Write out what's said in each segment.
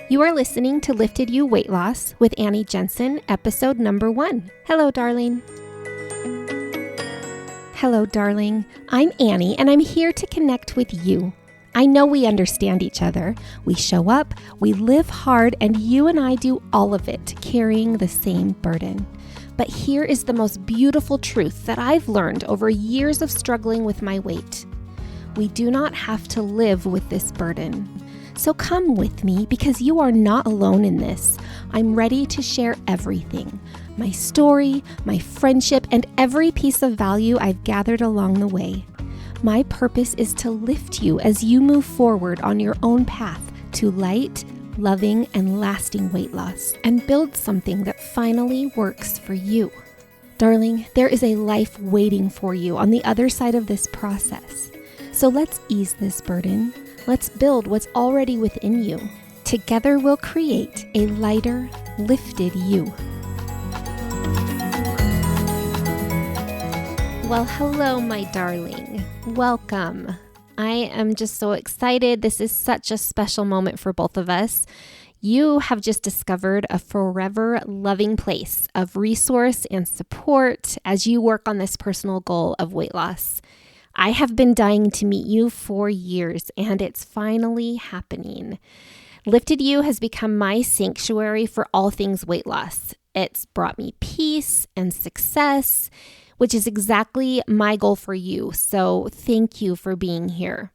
You are listening to Lifted You Weight Loss with Annie Jensen, episode number 1. Hello, darling. Hello, darling. I'm Annie, and I'm here to connect with you. I know we understand each other. We show up, we live hard, and you and I do all of it, carrying the same burden. But here is the most beautiful truth that I've learned over years of struggling with my weight. We do not have to live with this burden. So come with me because you are not alone in this. I'm ready to share everything. My story, my friendship, and every piece of value I've gathered along the way. My purpose is to lift you as you move forward on your own path to light, loving, and lasting weight loss and build something that finally works for you. Darling, there is a life waiting for you on the other side of this process. So let's ease this burden. Let's build what's already within you. Together we'll create a lighter, lifted you. Well, hello, my darling. Welcome. I am just so excited. This is such a special moment for both of us. You have just discovered a forever loving place of resource and support as you work on this personal goal of weight loss. I have been dying to meet you for years, and it's finally happening. Lifted You has become my sanctuary for all things weight loss. It's brought me peace and success, which is exactly my goal for you. So thank you for being here.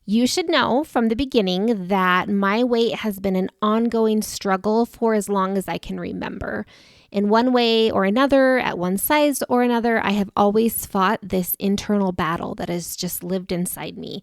You should know from the beginning that my weight has been an ongoing struggle for as long as I can remember. In one way or another, at one size or another, I have always fought this internal battle that has just lived inside me.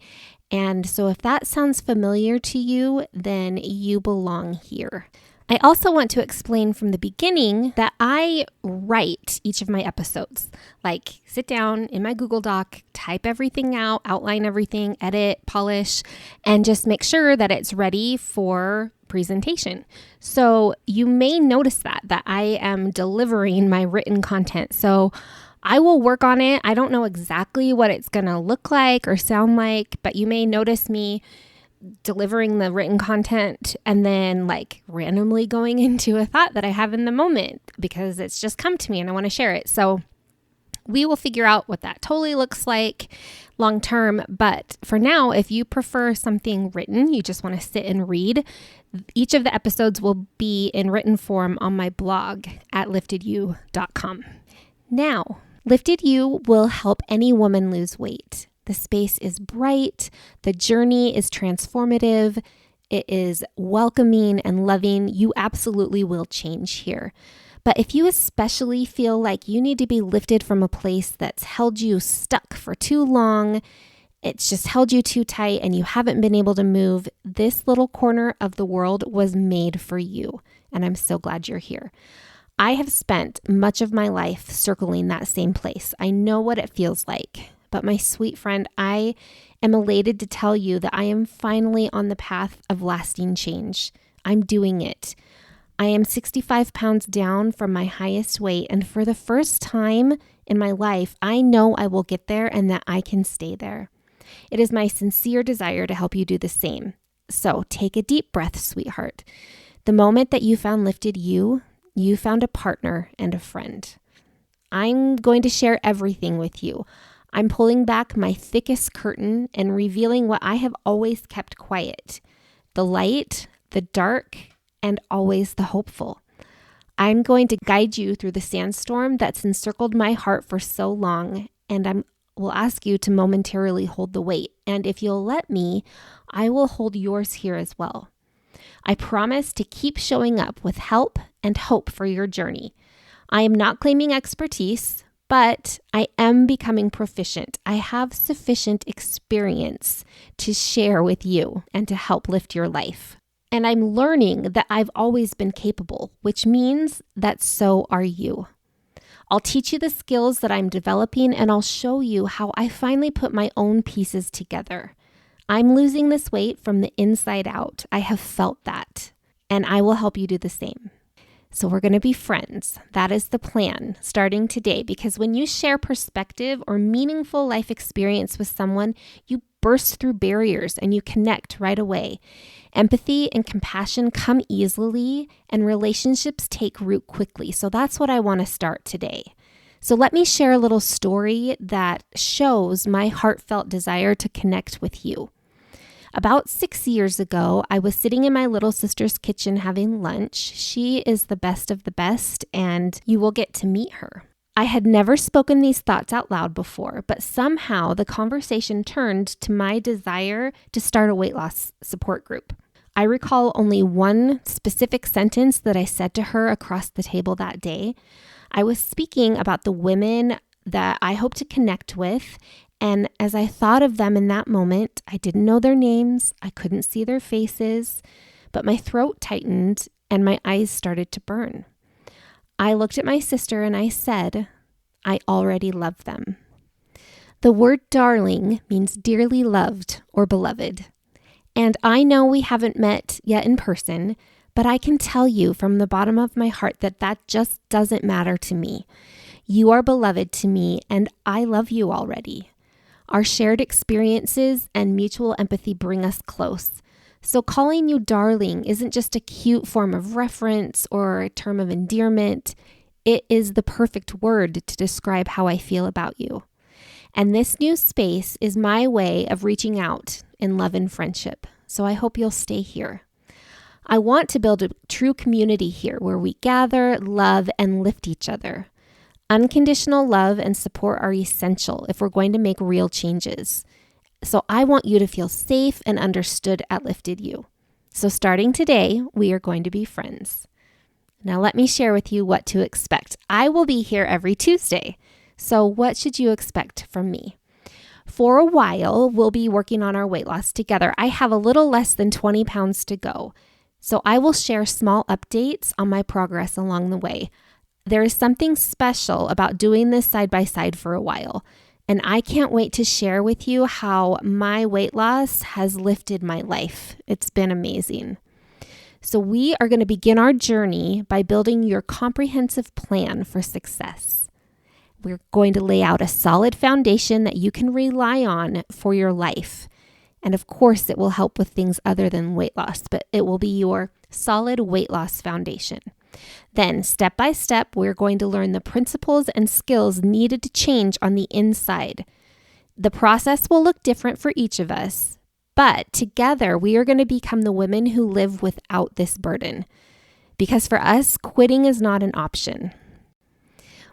And so if that sounds familiar to you, then you belong here. I also want to explain from the beginning that I write each of my episodes. Like sit down in my Google Doc, type everything out, outline everything, edit, polish, and just make sure that it's ready for presentation. So you may notice that I am delivering my written content. So I will work on it. I don't know exactly what it's going to look like or sound like, but you may notice me delivering the written content and then like randomly going into a thought that I have in the moment because it's just come to me and I want to share it. So we will figure out what that totally looks like long term. But for now, if you prefer something written, you just want to sit and read, each of the episodes will be in written form on my blog at liftedyou.com. Now, Lifted You will help any woman lose weight. The space is bright, the journey is transformative, it is welcoming and loving. You absolutely will change here. But if you especially feel like you need to be lifted from a place that's held you stuck for too long, it's just held you too tight and you haven't been able to move, this little corner of the world was made for you. And I'm so glad you're here. I have spent much of my life circling that same place. I know what it feels like. But my sweet friend, I am elated to tell you that I am finally on the path of lasting change. I'm doing it. I am 65 pounds down from my highest weight, and for the first time in my life, I know I will get there and that I can stay there. It is my sincere desire to help you do the same. So take a deep breath, sweetheart. The moment that you found Lifted You, you found a partner and a friend. I'm going to share everything with you. I'm pulling back my thickest curtain and revealing what I have always kept quiet, the light, the dark, and always the hopeful. I'm going to guide you through the sandstorm that's encircled my heart for so long, and I will ask you to momentarily hold the weight. And if you'll let me, I will hold yours here as well. I promise to keep showing up with help and hope for your journey. I am not claiming expertise, but I am becoming proficient. I have sufficient experience to share with you and to help lift your life. And I'm learning that I've always been capable, which means that so are you. I'll teach you the skills that I'm developing, and I'll show you how I finally put my own pieces together. I'm losing this weight from the inside out. I have felt that, and I will help you do the same. So we're going to be friends. That is the plan starting today, because when you share perspective or meaningful life experience with someone, you burst through barriers and you connect right away. Empathy and compassion come easily and relationships take root quickly. So that's what I want to start today. So let me share a little story that shows my heartfelt desire to connect with you. About 6 years ago, I was sitting in my little sister's kitchen having lunch. She is the best of the best, and you will get to meet her. I had never spoken these thoughts out loud before, but somehow the conversation turned to my desire to start a weight loss support group. I recall only one specific sentence that I said to her across the table that day. I was speaking about the women that I hope to connect with, and as I thought of them in that moment, I didn't know their names, I couldn't see their faces, but my throat tightened and my eyes started to burn. I looked at my sister and I said, I already love them. The word darling means dearly loved or beloved. And I know we haven't met yet in person, but I can tell you from the bottom of my heart that that just doesn't matter to me. You are beloved to me, and I love you already. Our shared experiences and mutual empathy bring us close. So calling you darling isn't just a cute form of reference or a term of endearment. It is the perfect word to describe how I feel about you. And this new space is my way of reaching out in love and friendship. So I hope you'll stay here. I want to build a true community here where we gather, love, and lift each other. Unconditional love and support are essential if we're going to make real changes. So I want you to feel safe and understood at Lifted You. So starting today, we are going to be friends. Now let me share with you what to expect. I will be here every Tuesday. So what should you expect from me? For a while, we'll be working on our weight loss together. I have a little less than 20 pounds to go. So I will share small updates on my progress along the way. There is something special about doing this side by side for a while. And I can't wait to share with you how my weight loss has lifted my life. It's been amazing. So we are going to begin our journey by building your comprehensive plan for success. We're going to lay out a solid foundation that you can rely on for your life. And of course, it will help with things other than weight loss, but it will be your solid weight loss foundation. Then, step by step, we're going to learn the principles and skills needed to change on the inside. The process will look different for each of us, but together we are going to become the women who live without this burden. Because for us, quitting is not an option.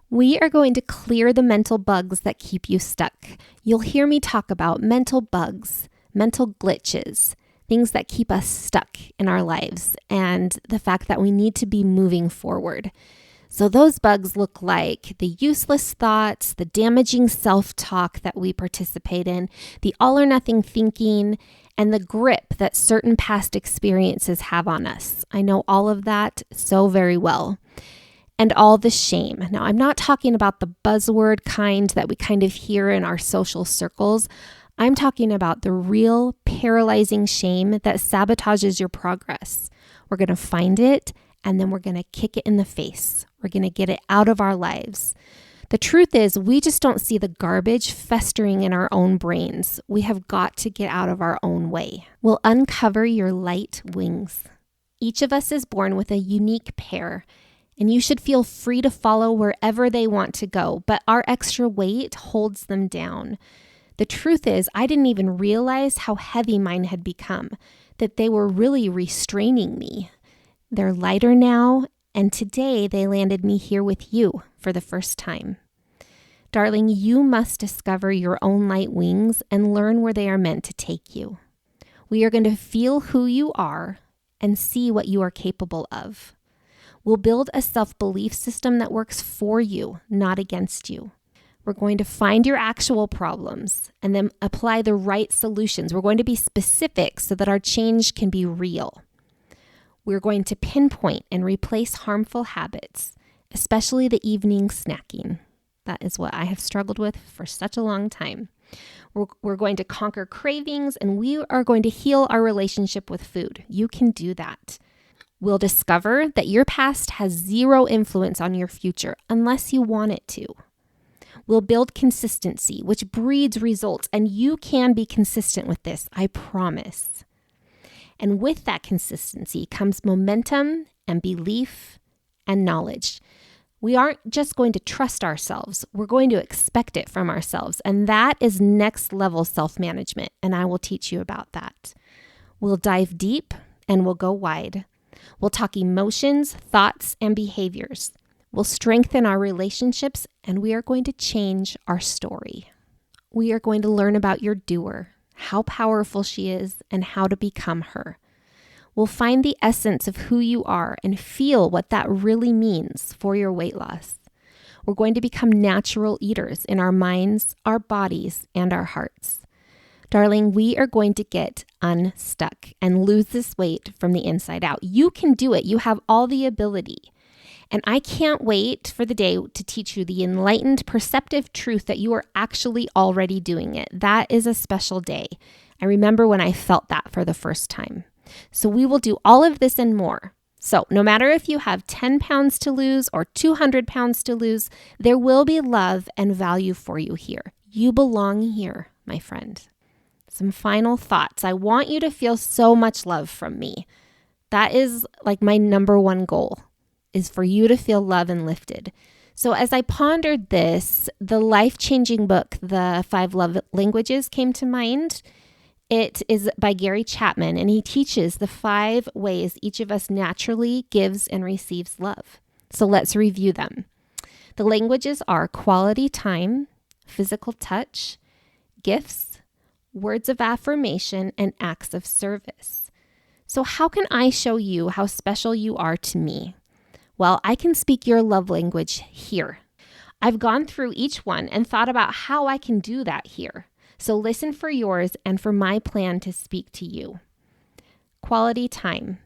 We are going to clear the mental bugs that keep you stuck. You'll hear me talk about mental bugs, mental glitches, things that keep us stuck in our lives, and the fact that we need to be moving forward. So those bugs look like the useless thoughts, the damaging self-talk that we participate in, the all or nothing thinking, and the grip that certain past experiences have on us. I know all of that so very well. And all the shame. Now, I'm not talking about the buzzword kind that we kind of hear in our social circles. I'm talking about the real paralyzing shame that sabotages your progress. We're going to find it, and then we're going to kick it in the face. We're going to get it out of our lives. The truth is, we just don't see the garbage festering in our own brains. We have got to get out of our own way. We'll uncover your light wings. Each of us is born with a unique pair, and you should feel free to follow wherever they want to go, but our extra weight holds them down. The truth is, I didn't even realize how heavy mine had become, that they were really restraining me. They're lighter now, and today they landed me here with you for the first time. Darling, you must discover your own light wings and learn where they are meant to take you. We are going to feel who you are and see what you are capable of. We'll build a self-belief system that works for you, not against you. We're going to find your actual problems and then apply the right solutions. We're going to be specific so that our change can be real. We're going to pinpoint and replace harmful habits, especially the evening snacking. That is what I have struggled with for such a long time. We're going to conquer cravings, and we are going to heal our relationship with food. You can do that. We'll discover that your past has zero influence on your future unless you want it to. We'll build consistency, which breeds results, and you can be consistent with this, I promise. And with that consistency comes momentum and belief and knowledge. We aren't just going to trust ourselves, we're going to expect it from ourselves. And that is next level self-management, and I will teach you about that. We'll dive deep and we'll go wide. We'll talk emotions, thoughts, and behaviors. We'll strengthen our relationships, and we are going to change our story. We are going to learn about your doer, how powerful she is, and how to become her. We'll find the essence of who you are and feel what that really means for your weight loss. We're going to become natural eaters in our minds, our bodies, and our hearts. Darling, we are going to get unstuck and lose this weight from the inside out. You can do it. You have all the ability. And I can't wait for the day to teach you the enlightened, perceptive truth that you are actually already doing it. That is a special day. I remember when I felt that for the first time. So we will do all of this and more. So no matter if you have 10 pounds to lose or 200 pounds to lose, there will be love and value for you here. You belong here, my friend. Some final thoughts. I want you to feel so much love from me. That is like my number one goal, is for you to feel loved and lifted. So as I pondered this, the life-changing book, The 5 Love Languages, came to mind. It is by Gary Chapman, and he teaches the 5 ways each of us naturally gives and receives love. So let's review them. The languages are quality time, physical touch, gifts, words of affirmation, and acts of service. So how can I show you how special you are to me? Well, I can speak your love language here. I've gone through each one and thought about how I can do that here. So listen for yours and for my plan to speak to you. Quality time.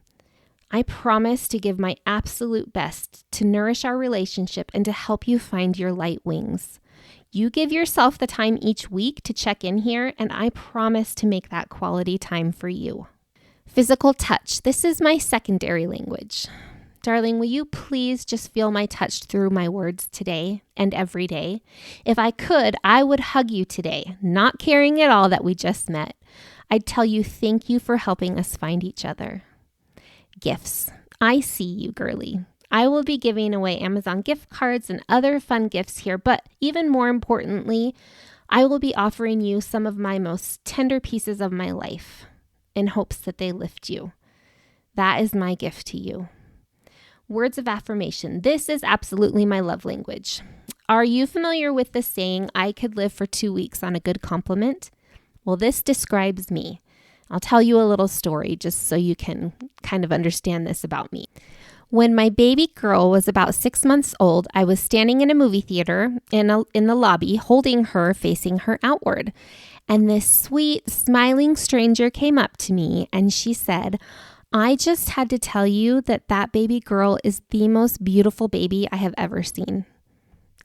I promise to give my absolute best to nourish our relationship and to help you find your light wings. You give yourself the time each week to check in here, and I promise to make that quality time for you. Physical touch. This is my secondary language. Darling, will you please just feel my touch through my words today and every day? If I could, I would hug you today, not caring at all that we just met. I'd tell you thank you for helping us find each other. Gifts. I see you, girly. I will be giving away Amazon gift cards and other fun gifts here, but even more importantly, I will be offering you some of my most tender pieces of my life in hopes that they lift you. That is my gift to you. Words of affirmation. This is absolutely my love language. Are you familiar with the saying, I could live for 2 weeks on a good compliment? Well, this describes me. I'll tell you a little story just so you can kind of understand this about me. When my baby girl was about 6 months old, I was standing in a movie theater in the lobby holding her, facing her outward. And this sweet, smiling stranger came up to me and she said, I just had to tell you that that baby girl is the most beautiful baby I have ever seen.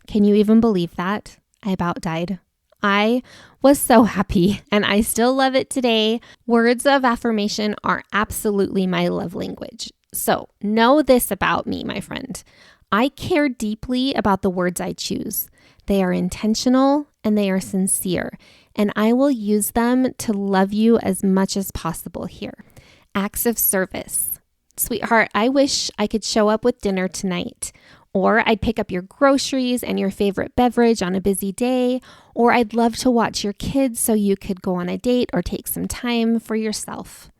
Can you even believe that? I about died. I was so happy, and I still love it today. Words of affirmation are absolutely my love language. So know this about me, my friend. I care deeply about the words I choose. They are intentional and they are sincere, and I will use them to love you as much as possible here. Acts of service. Sweetheart, I wish I could show up with dinner tonight, or I'd pick up your groceries and your favorite beverage on a busy day, or I'd love to watch your kids so you could go on a date or take some time for yourself.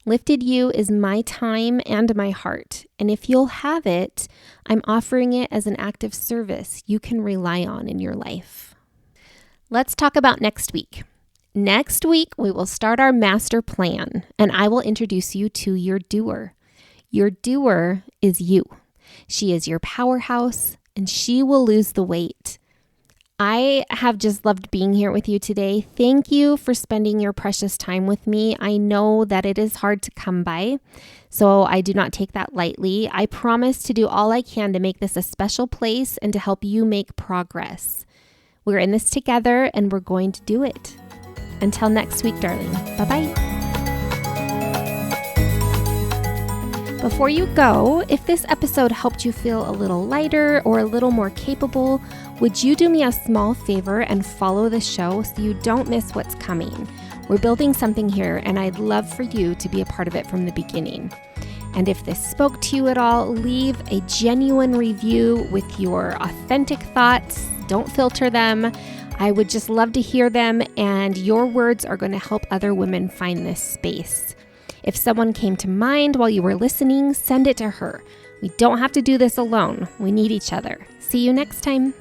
Lifted You is my time and my heart, and if you'll have it, I'm offering it as an act of service you can rely on in your life. Let's talk about next week. Next week, we will start our master plan, and I will introduce you to your doer. Your doer is you. She is your powerhouse, and she will lose the weight. I have just loved being here with you today. Thank you for spending your precious time with me. I know that it is hard to come by, so I do not take that lightly. I promise to do all I can to make this a special place and to help you make progress. We're in this together, and we're going to do it. Until next week, darling. Bye-bye. Before you go, if this episode helped you feel a little lighter or a little more capable, would you do me a small favor and follow the show so you don't miss what's coming? We're building something here, and I'd love for you to be a part of it from the beginning. And if this spoke to you at all, leave a genuine review with your authentic thoughts. Don't filter them. I would just love to hear them, and your words are going to help other women find this space. If someone came to mind while you were listening, send it to her. We don't have to do this alone. We need each other. See you next time.